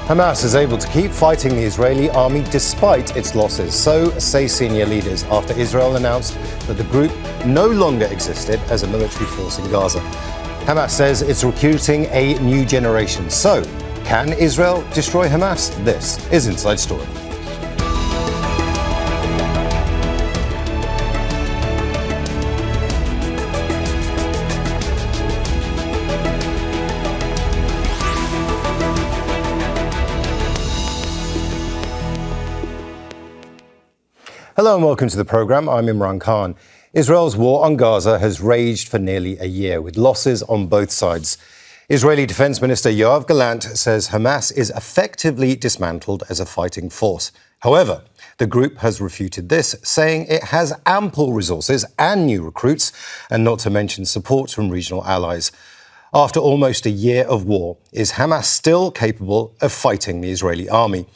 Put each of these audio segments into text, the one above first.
Hamas is able to keep fighting the Israeli army despite its losses, so say senior leaders, after Israel announced that the group no longer existed as a military force in Gaza. Hamas says it's recruiting a new generation. So, can Israel destroy Hamas? This is Inside Story. Hello and welcome to the programme. I'm Imran Khan. Israel's war on Gaza has raged for nearly a year, with losses on both sides. Israeli Defence Minister Yoav Gallant says Hamas is effectively dismantled as a fighting force. However, the group has refuted this, saying it has ample resources and new recruits, and not to mention support from regional allies. After almost a year of war, is Hamas still capable of fighting the Israeli army?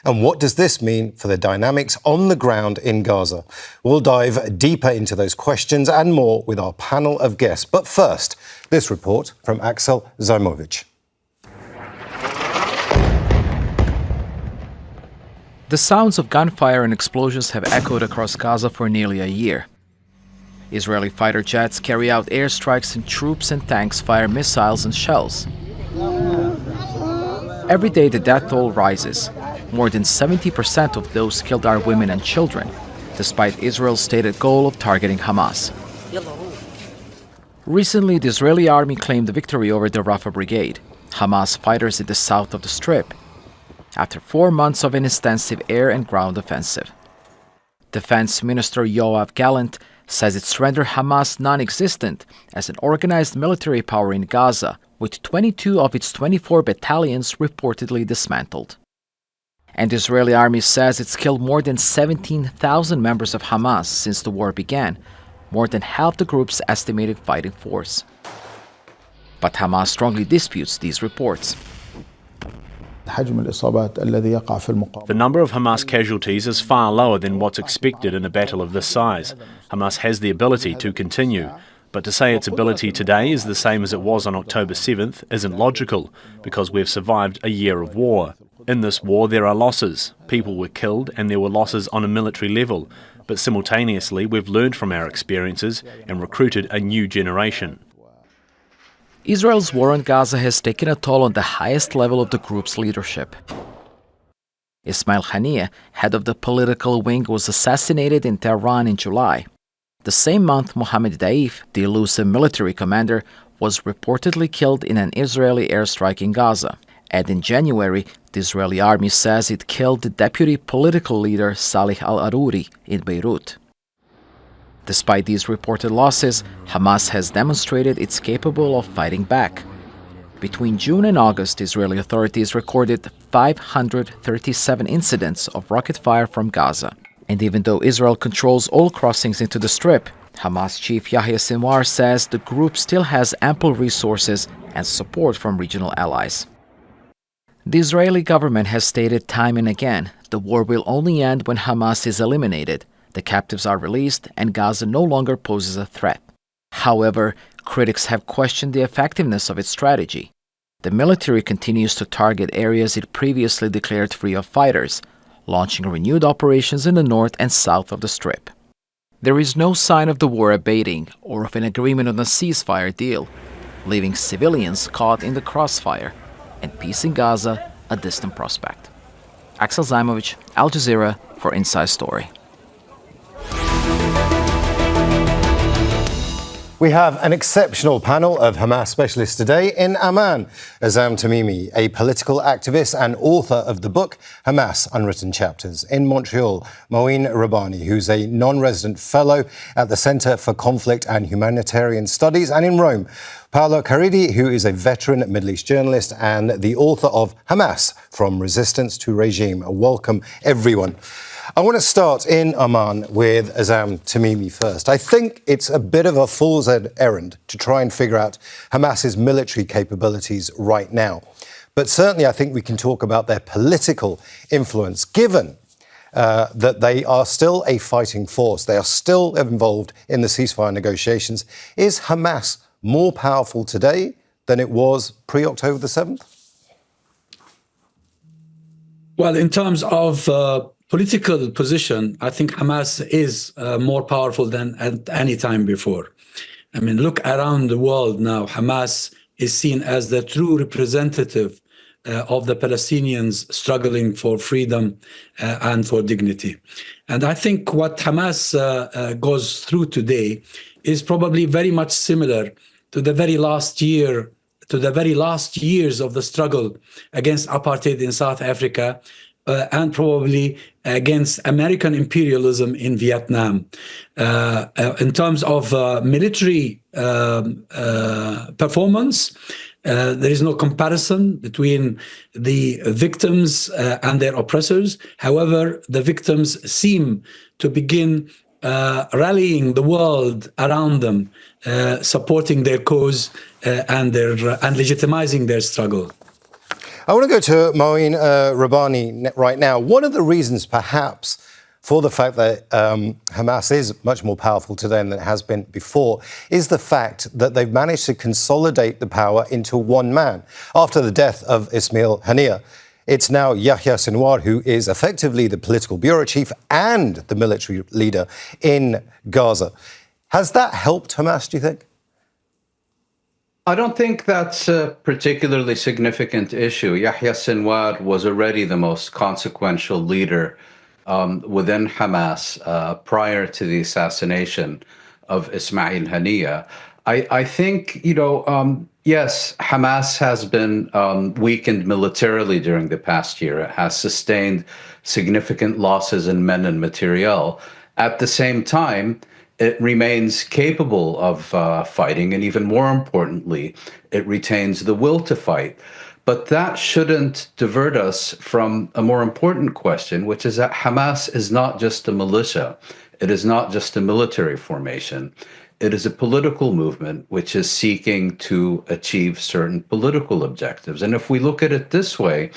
And what does this mean for the dynamics on the ground in Gaza? We'll dive deeper into those questions and more with our panel of guests. But first, this report from Azzam Tamimi. The sounds of gunfire and explosions have echoed across Gaza for nearly a year. Israeli fighter jets carry out airstrikes and troops and tanks fire missiles and shells. Every day the death toll rises. More than 70% of those killed are women and children, despite Israel's stated goal of targeting Hamas. Recently, the Israeli army claimed victory over the Rafah brigade, Hamas fighters in the south of the Strip, after 4 months of an extensive air and ground offensive. Defence Minister Yoav Gallant says it's rendered Hamas non-existent as an organized military power in Gaza, with 22 of its 24 battalions reportedly dismantled. And the Israeli army says it's killed more than 17,000 members of Hamas since the war began, more than half the group's estimated fighting force. But Hamas strongly disputes these reports. The number of Hamas casualties is far lower than what's expected in a battle of this size. Hamas has the ability to continue, but to say its ability today is the same as it was on October 7th isn't logical, because we've survived a year of war. In this war, there are losses. People were killed and there were losses on a military level, but simultaneously we've learned from our experiences and recruited a new generation. Israel's war on Gaza has taken a toll on the highest level of the group's leadership. Ismail Haniyeh, head of the political wing, was assassinated in Tehran in July. The same month, Mohammed Daif, the elusive military commander, was reportedly killed in an Israeli airstrike in Gaza. And in January, the Israeli army says it killed the deputy political leader Salih al-Aruri in Beirut. Despite these reported losses, Hamas has demonstrated it's capable of fighting back. Between June and August, Israeli authorities recorded 537 incidents of rocket fire from Gaza. And even though Israel controls all crossings into the Strip, Hamas chief Yahya Sinwar says the group still has ample resources and support from regional allies. The Israeli government has stated time and again the war will only end when Hamas is eliminated, the captives are released, and Gaza no longer poses a threat. However, critics have questioned the effectiveness of its strategy. The military continues to target areas it previously declared free of fighters, launching renewed operations in the north and south of the Strip. There is no sign of the war abating or of an agreement on a ceasefire deal, leaving civilians caught in the crossfire and peace in Gaza a distant prospect. Azzam Tamimi, Al Jazeera for Inside Story. We have an exceptional panel of Hamas specialists today in Amman. Azzam Tamimi, a political activist and author of the book Hamas, Unwritten Chapters. In Montreal, Mouin, who's a non-resident fellow at the Center for Conflict and Humanitarian Studies. And in Rome, Paola, Caridi, who is a veteran Middle East journalist and the author of Hamas, From Resistance to Regime. Welcome, everyone. I want to start in Amman with Azzam Tamimi first. I think it's a bit of a fool's errand to try and figure out Hamas's military capabilities right now. But certainly I think we can talk about their political influence, given that they are still a fighting force. They are still involved in the ceasefire negotiations. Is Hamas more powerful today than it was pre-October the 7th? Well, in terms of political position, I think Hamas is more powerful than at any time before. I mean, look around the world now. Hamas is seen as the true representative of the Palestinians struggling for freedom and for dignity. And I think what Hamas goes through today is probably very much similar to the very last years of the struggle against apartheid in South Africa, and probably against American imperialism in Vietnam. In terms of military performance, there is no comparison between the victims and their oppressors. However, the victims seem to begin rallying the world around them, supporting their cause and legitimizing their struggle. I want to go to Mouin Rabbani right now. One of the reasons, perhaps, for the fact that Hamas is much more powerful today than it has been before is the fact that they've managed to consolidate the power into one man. After the death of Ismail Haniyeh, it's now Yahya Sinwar who is effectively the political bureau chief and the military leader in Gaza. Has that helped Hamas, do you think? I don't think that's a particularly significant issue. Yahya Sinwar was already the most consequential leader within Hamas prior to the assassination of Ismail Haniyeh. I think, yes, Hamas has been weakened militarily during the past year. It has sustained significant losses in men and materiel. At the same time, it remains capable of fighting, and even more importantly, it retains the will to fight. But that shouldn't divert us from a more important question, which is that Hamas is not just a militia. It is not just a military formation. It is a political movement which is seeking to achieve certain political objectives. And if we look at it this way,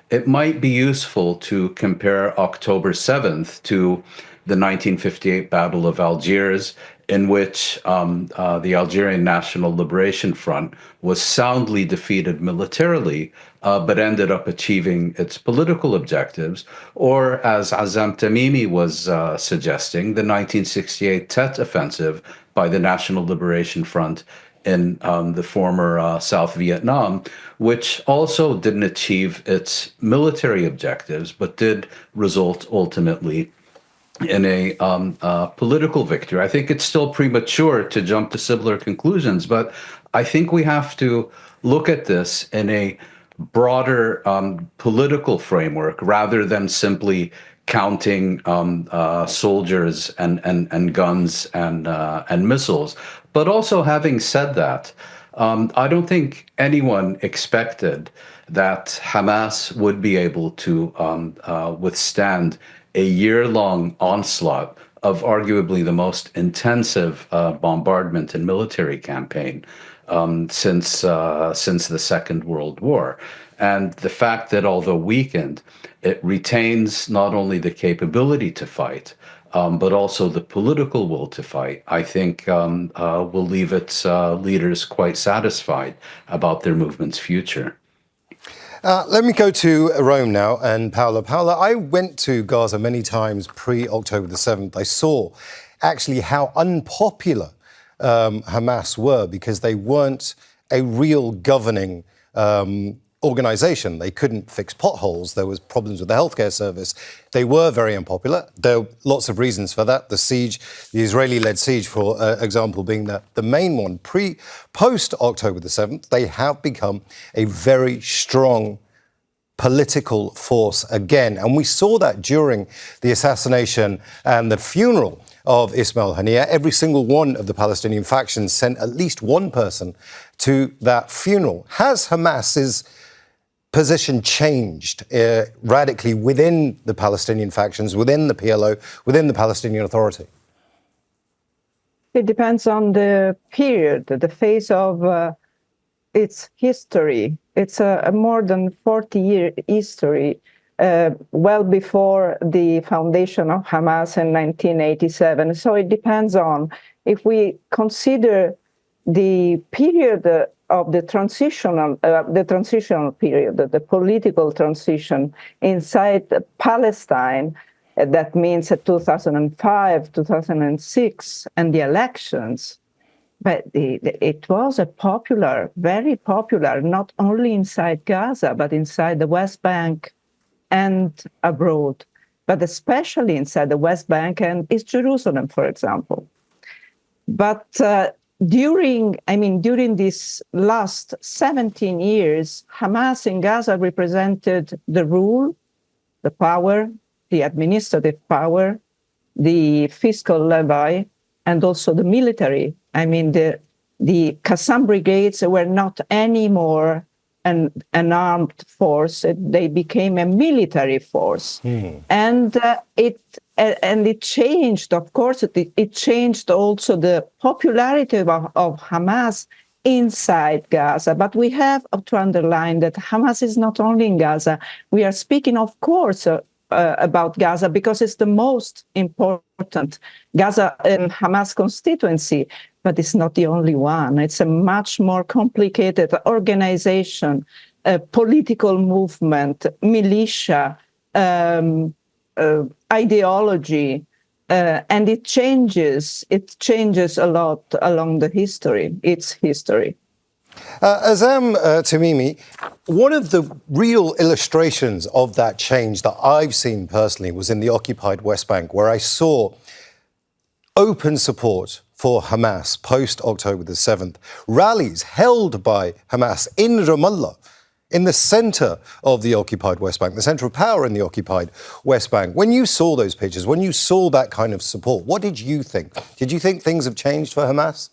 it might be useful to compare October 7th to the 1958 Battle of Algiers, in which the Algerian National Liberation Front was soundly defeated militarily, but ended up achieving its political objectives. Or, as Azzam Tamimi was suggesting, the 1968 Tet Offensive by the National Liberation Front in the former South Vietnam, which also didn't achieve its military objectives, but did result ultimately in a political victory. I think it's still premature to jump to similar conclusions, but I think we have to look at this in a broader political framework rather than simply counting soldiers and guns and missiles. But also, having said that, I don't think anyone expected that Hamas would be able to withstand a year-long onslaught of arguably the most intensive bombardment and military campaign since the Second World War. And the fact that, although weakened, it retains not only the capability to fight, but also the political will to fight, I think will leave its leaders quite satisfied about their movement's future. Let me go to Rome now and Paola. Paola, I went to Gaza many times pre-October the 7th. I saw actually how unpopular Hamas were because they weren't a real governing organization. They couldn't fix potholes. There was problems with the healthcare service. They were very unpopular. There are lots of reasons for that. The siege, the Israeli-led siege, for example, being the main one. Post-October the 7th, they have become a very strong political force again. And we saw that during the assassination and the funeral of Ismail Haniyeh. Every single one of the Palestinian factions sent at least one person to that funeral. Has Hamas's position changed radically within the Palestinian factions, within the PLO, within the Palestinian Authority? It depends on the period, the phase of its history. It's a more than 40-year history, well before the foundation of Hamas in 1987. So it depends on, if we consider the period of the transitional period, the political transition inside Palestine. That means 2005, 2006, and the elections. But it was a popular, very popular, not only inside Gaza, but inside the West Bank and abroad, but especially inside the West Bank and East Jerusalem, for example. But during these last 17 years, Hamas in Gaza represented the rule, the power, the administrative power, the fiscal levy, and also the military. I mean, the Qassam brigades were not anymore an armed force; they became a military force, and it changed. Of course, it changed also the popularity of Hamas inside Gaza. But we have to underline that Hamas is not only in Gaza. We are speaking, of course, about Gaza because it's the most important Gaza and Hamas constituency, but it's not the only one. It's a much more complicated organization, political movement, militia, ideology, and it changes a lot along the history, its history. Azzam Tamimi, one of the real illustrations of that change that I've seen personally was in the occupied West Bank, where I saw open support for Hamas post-October the 7th, rallies held by Hamas in Ramallah, in the centre of the occupied West Bank, the centre of power in the occupied West Bank. When you saw those pictures, when you saw that kind of support, what did you think? Did you think things have changed for Hamas?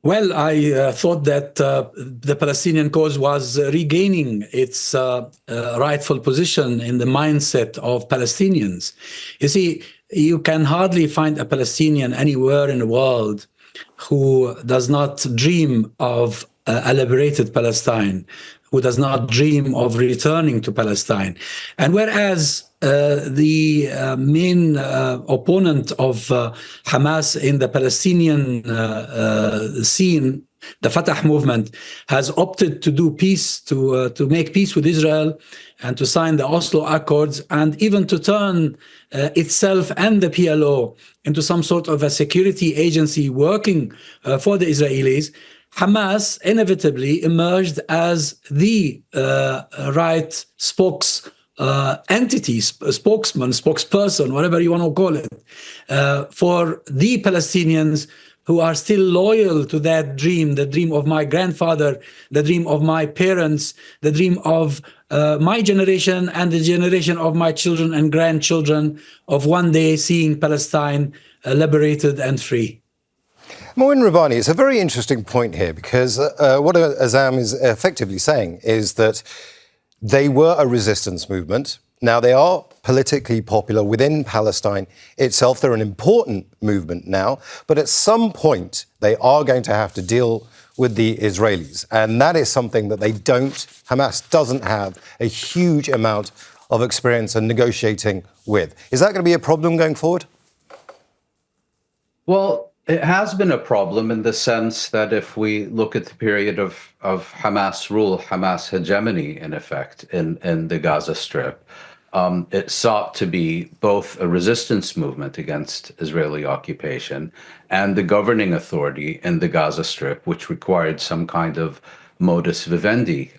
Well, I thought that the Palestinian cause was regaining its rightful position in the mindset of Palestinians. You see, you can hardly find a Palestinian anywhere in the world who does not dream of a liberated Palestine, who does not dream of returning to Palestine. And whereas the main opponent of Hamas in the Palestinian scene, the Fatah movement, has opted to do peace, to make peace with Israel and to sign the Oslo Accords, and even to turn itself and the PLO into some sort of a security agency working for the Israelis. Hamas inevitably emerged as the right entity, spokesman, spokesperson, whatever you want to call it, for the Palestinians who are still loyal to that dream, the dream of my grandfather, the dream of my parents, the dream of my generation and the generation of my children and grandchildren of one day seeing Palestine liberated and free. Mouin Rabbani, it's a very interesting point here because what Azzam is effectively saying is that they were a resistance movement. Now they are politically popular within Palestine itself. They're an important movement now, but at some point they are going to have to deal with the Israelis. And that is something that Hamas doesn't have a huge amount of experience in negotiating with. Is that going to be a problem going forward? Well, it has been a problem in the sense that if we look at the period of Hamas rule, Hamas hegemony, in effect, in the Gaza Strip, it sought to be both a resistance movement against Israeli occupation and the governing authority in the Gaza Strip, which required some kind of modus vivendi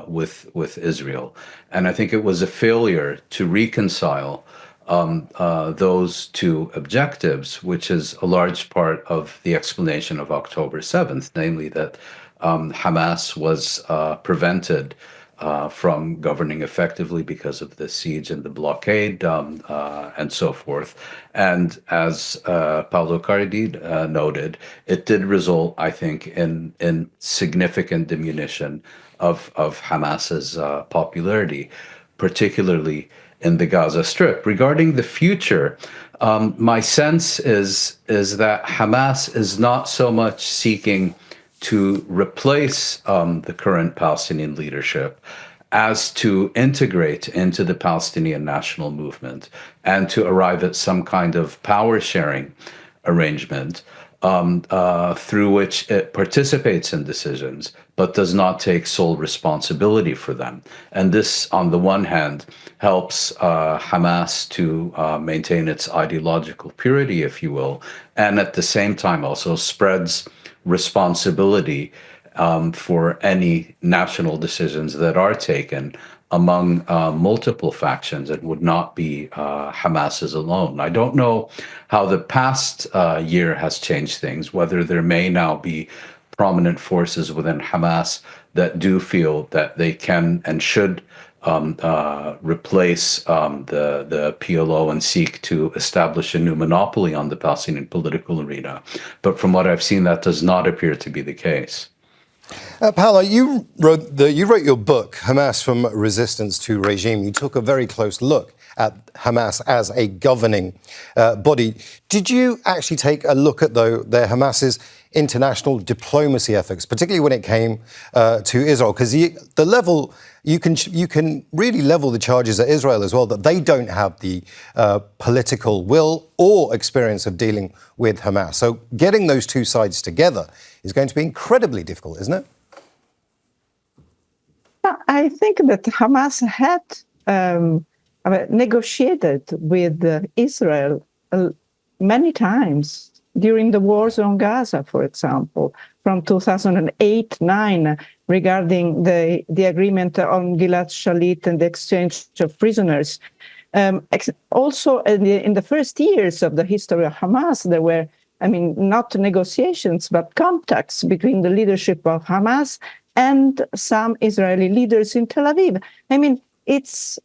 with Israel. And I think it was a failure to reconcile those two objectives, which is a large part of the explanation of October 7th, namely that Hamas was prevented from governing effectively because of the siege and the blockade and so forth. And as Paola Caridi noted, it did result, I think, in significant diminution of Hamas's popularity, particularly in the Gaza Strip. Regarding the future, my sense is that Hamas is not so much seeking to replace the current Palestinian leadership as to integrate into the Palestinian national movement and to arrive at some kind of power sharing arrangement through which it participates in decisions, but does not take sole responsibility for them. And this, on the one hand, helps Hamas to maintain its ideological purity, if you will, and at the same time also spreads responsibility for any national decisions that are taken among multiple factions. It would not be Hamas's alone. I don't know how the past year has changed things, whether there may now be prominent forces within Hamas that do feel that they can and should replace the PLO and seek to establish a new monopoly on the Palestinian political arena. But from what I've seen, that does not appear to be the case. Paola, you wrote your book, Hamas from Resistance to Regime. You took a very close look at Hamas as a governing body. Did you actually take a look at Hamas's international diplomacy efforts, particularly when it came to Israel? Because the level you can really level the charges at Israel as well, that they don't have the political will or experience of dealing with Hamas. So getting those two sides together is going to be incredibly difficult, isn't it? I think that Hamas had negotiated with Israel many times during the wars on Gaza, for example, from 2008-9, regarding the agreement on Gilad Shalit and the exchange of prisoners. Also, in the first years of the history of Hamas, there were, not negotiations, but contacts between the leadership of Hamas and some Israeli leaders in Tel Aviv. It's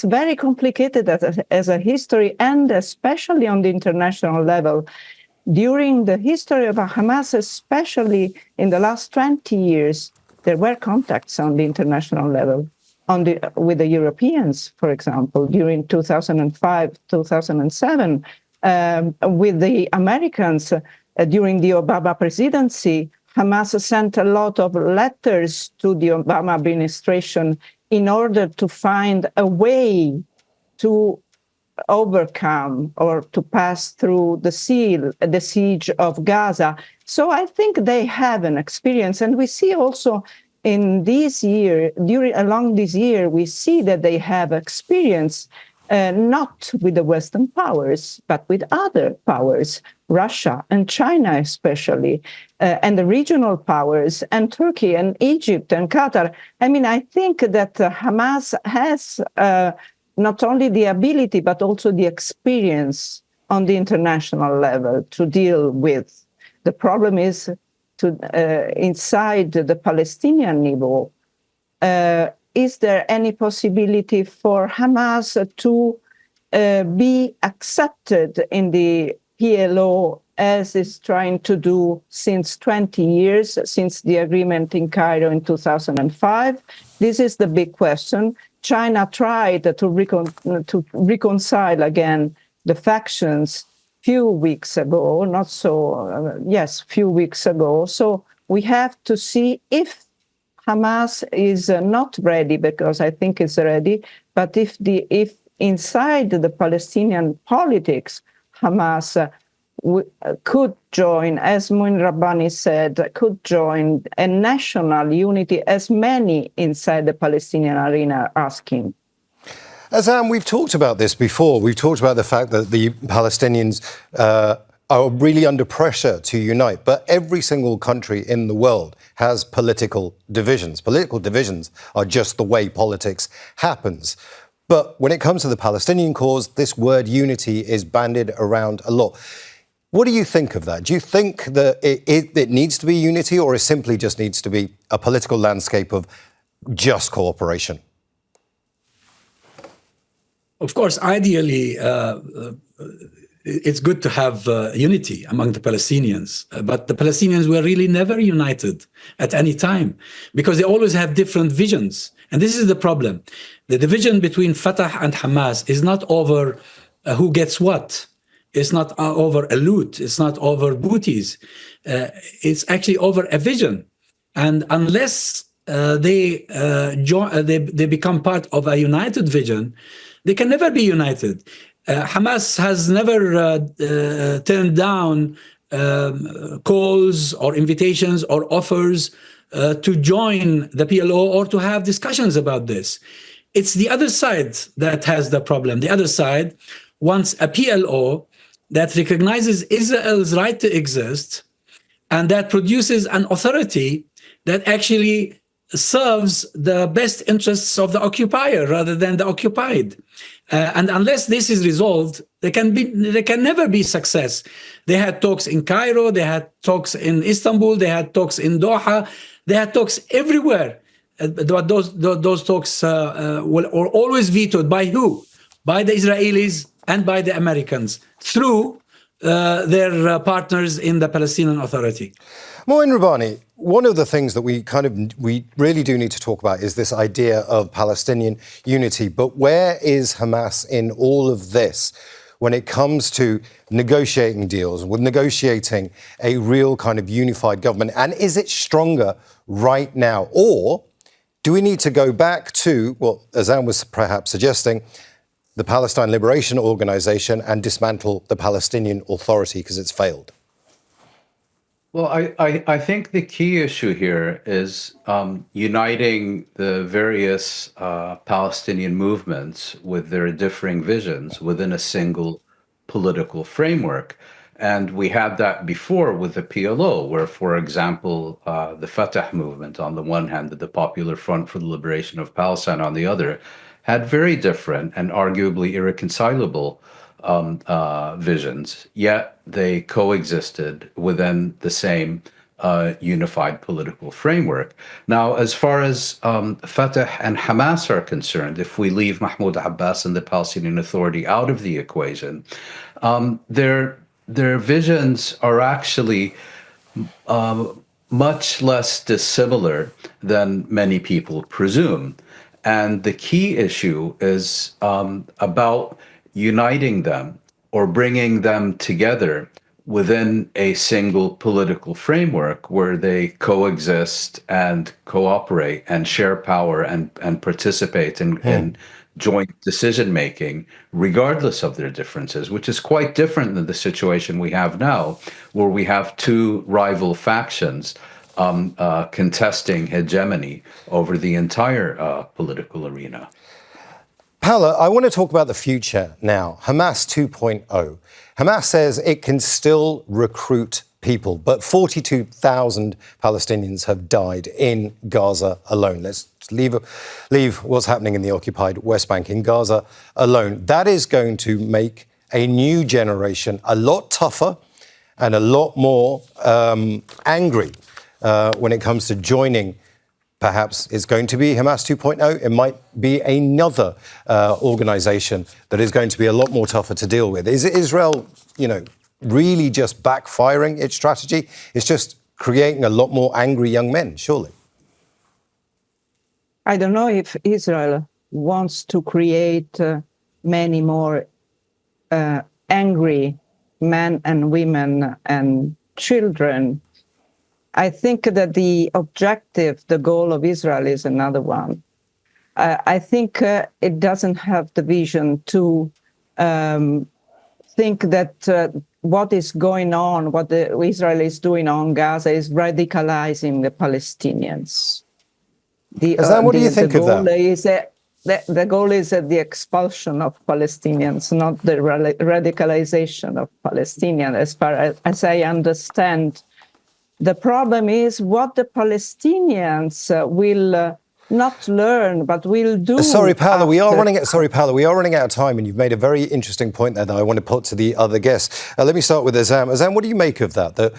very complicated as a history, and especially on the international level. During the history of Hamas, especially in the last 20 years, there were contacts on the international level with the Europeans, for example, during 2005, 2007, with the Americans during the Obama presidency. Hamas sent a lot of letters to the Obama administration in order to find a way to overcome or to pass through the siege of Gaza. So I think they have an experience, and we see also in this year, along this year, we see that they have experience not with the Western powers, but with other powers, Russia and China especially, and the regional powers, and Turkey and Egypt and Qatar. I think that Hamas has not only the ability, but also the experience on the international level to deal with. The problem is inside the Palestinian level. Is there any possibility for Hamas to be accepted in the PLO as is trying to do since 20 years, since the agreement in Cairo in 2005? This is the big question. China tried to reconcile again the factions few weeks ago, few weeks ago. So we have to see if Hamas is not ready, because I think it's ready, but if inside the Palestinian politics, Hamas could join, as Mouin Rabbani said, could join a national unity, as many inside the Palestinian arena are asking. Azzam, we've talked about this before. We've talked about the fact that the Palestinians are really under pressure to unite, but every single country in the world has political divisions. Political divisions are just the way politics happens. But when it comes to the Palestinian cause, this word unity is bandied around a lot. What do you think of that? Do you think that it needs to be unity, or it simply just needs to be a political landscape of just cooperation? Of course, ideally, it's good to have unity among the Palestinians. But the Palestinians were really never united at any time, because they always have different visions. And this is the problem. The division between Fatah and Hamas is not over who gets what. It's not over a loot. It's not over booties. It's actually over a vision. And unless they become part of a united vision, they can never be united. Hamas has never turned down calls or invitations or offers to join the PLO or to have discussions about this. It's the other side that has the problem. The other side wants a PLO that recognizes Israel's right to exist and that produces an authority that actually serves the best interests of the occupier rather than the occupied. And unless this is resolved, there can never be success. They had talks in Cairo, they had talks in Istanbul, they had talks in Doha, they had talks everywhere. But those talks were always vetoed by who? By the Israelis and by the Americans through their partners in the Palestinian Authority. Mouin Rabbani, one of the things that we really do need to talk about is this idea of Palestinian unity. But where is Hamas in all of this when it comes to negotiating deals, with negotiating a real kind of unified government? And is it stronger right now? Or do we need to go back to what Azzam was perhaps suggesting, the Palestine Liberation Organization, and dismantle the Palestinian Authority because it's failed? Well, I think the key issue here is uniting the various Palestinian movements with their differing visions within a single political framework. And we had that before with the PLO, where, for example, the Fatah movement on the one hand, the Popular Front for the Liberation of Palestine on the other, had very different and arguably irreconcilable visions, yet they coexisted within the same unified political framework. Now, as far as Fatah and Hamas are concerned, if we leave Mahmoud Abbas and the Palestinian Authority out of the equation, their visions are actually much less dissimilar than many people presume. And the key issue is about uniting them or bringing them together within a single political framework where they coexist and cooperate and share power and participate in joint decision-making, regardless of their differences, which is quite different than the situation we have now, where we have two rival factions contesting hegemony over the entire political arena. Paola, I want to talk about the future now. Hamas 2.0. Hamas says it can still recruit people, but 42,000 Palestinians have died in Gaza alone. Let's leave what's happening in the occupied West Bank, in Gaza alone. That is going to make a new generation a lot tougher and a lot more angry when it comes to joining. Perhaps it's going to be Hamas 2.0. It might be another organization that is going to be a lot more tougher to deal with. Is Israel, really just backfiring its strategy? It's just creating a lot more angry young men, surely. I don't know if Israel wants to create many more angry men and women and children. I think that the objective, the goal of Israel is another one. I think it doesn't have the vision to think that what is going on, what Israel is doing on Gaza is radicalizing the Palestinians. What do you think of that? The goal is the expulsion of Palestinians, not the radicalization of Palestinians, as far as I understand. The problem is what the Palestinians will not learn, but will do. Sorry, Paola, we are running out of time, and you've made a very interesting point there that I want to put to the other guests. Let me start with Azzam. Azzam, what do you make of that? That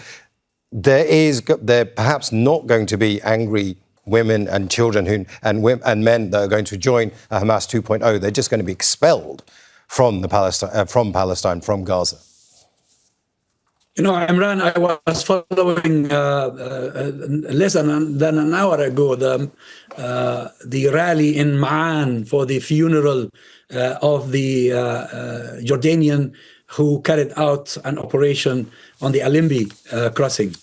there perhaps not going to be angry women and children and men that are going to join Hamas 2.0. They're just going to be expelled from Palestine, from Gaza. Imran, I was following less than an hour ago the rally in Mouin for the funeral of the Jordanian who carried out an operation on the Alimbi crossing.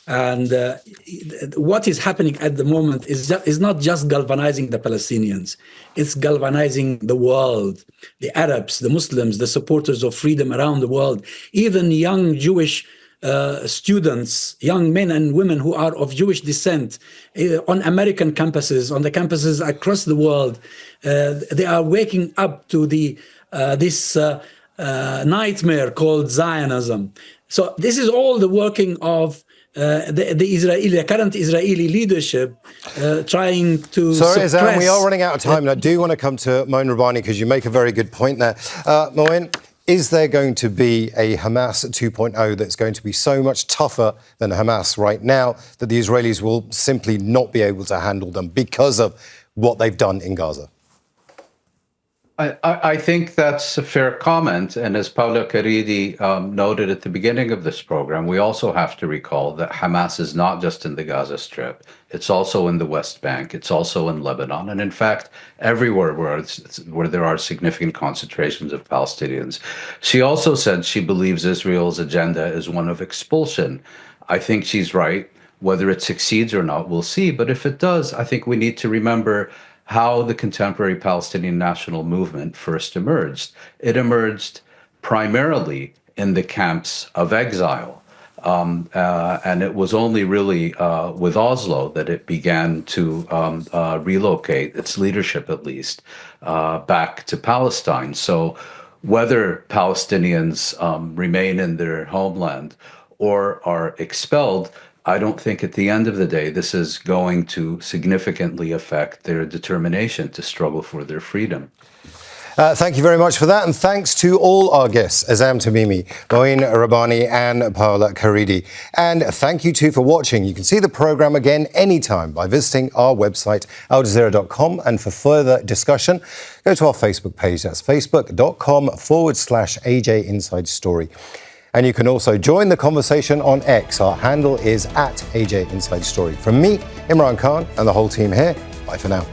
And what is happening at the moment is not just galvanizing the Palestinians, it's galvanizing the world, the Arabs, the Muslims, the supporters of freedom around the world, even young Jewish students, young men and women who are of Jewish descent on American campuses, on the campuses across the world. They are waking up to this nightmare called Zionism. So this is all the working of the current Israeli leadership trying to Sorry, suppress... Azzam, we are running out of time, and I do want to come to Mouin Rabbani because you make a very good point there. Mouin, is there going to be a Hamas 2.0 that's going to be so much tougher than Hamas right now that the Israelis will simply not be able to handle them because of what they've done in Gaza? I think that's a fair comment. And as Paola Caridi noted at the beginning of this program, we also have to recall that Hamas is not just in the Gaza Strip. It's also in the West Bank. It's also in Lebanon. And in fact, everywhere where there are significant concentrations of Palestinians. She also said she believes Israel's agenda is one of expulsion. I think she's right. Whether it succeeds or not, we'll see. But if it does, I think we need to remember how the contemporary Palestinian national movement first emerged. It emerged primarily in the camps of exile. And it was only really with Oslo that it began to relocate, its leadership at least, back to Palestine. So whether Palestinians remain in their homeland or are expelled, I don't think at the end of the day this is going to significantly affect their determination to struggle for their freedom. Thank you very much for that, and thanks to all our guests, Azzam Tamimi, Mouin Rabbani and Paola Caridi. And thank you too for watching. You can see the programme again anytime by visiting our website, aljazeera.com, and for further discussion, go to our Facebook page. That's facebook.com/AJ Inside Story. And you can also join the conversation on X. Our handle is @AJ Inside Story. From me, Imran Khan, and the whole team here, bye for now.